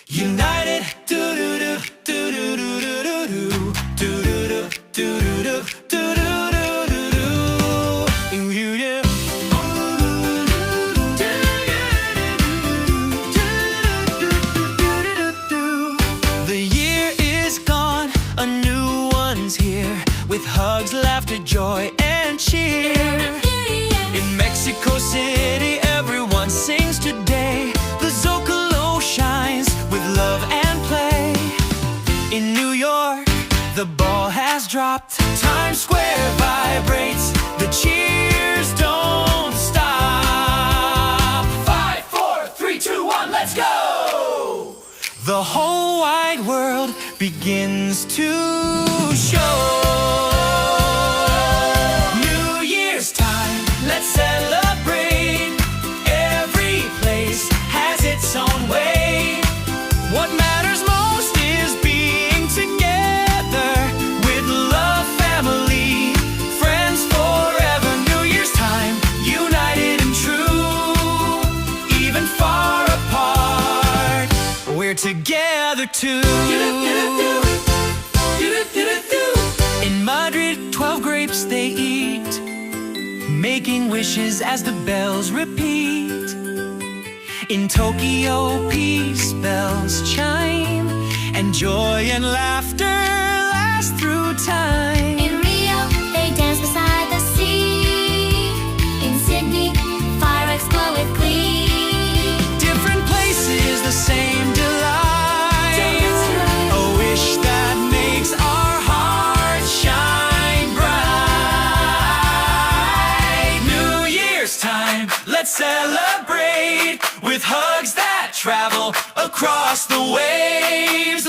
United, do-do-do, do-do-do-do-do-do, do-do-do, do-do-do, do-do-do-do-do. The year is gone, a new one's here, with hugs, laughter, joy, and cheer. In Mexico City, everyone sings today. The Zócalo shines with love and play. In New York, the ball has dropped. Times Square vibrates, the cheers don't stop. 5, 4, 3, 2, 1, let's go! The whole wide world begins to show. New Year's time, let's celebrate. Every place has its own way. What matters most is being together with love, family, friends forever. New Year's time, united and true, even far apart, we're together too. In Madrid, 12 grapes they eat, making wishes as the bells repeat. In Tokyo, peace bells chime, and joy and laughter last through time. In Rio, they dance beside the sea. In Sydney, fireworks glow with glee. Different places, the same delight. A wish that makes our hearts shine bright. New Year's time, let's celebrate with hugs that travel across the waves.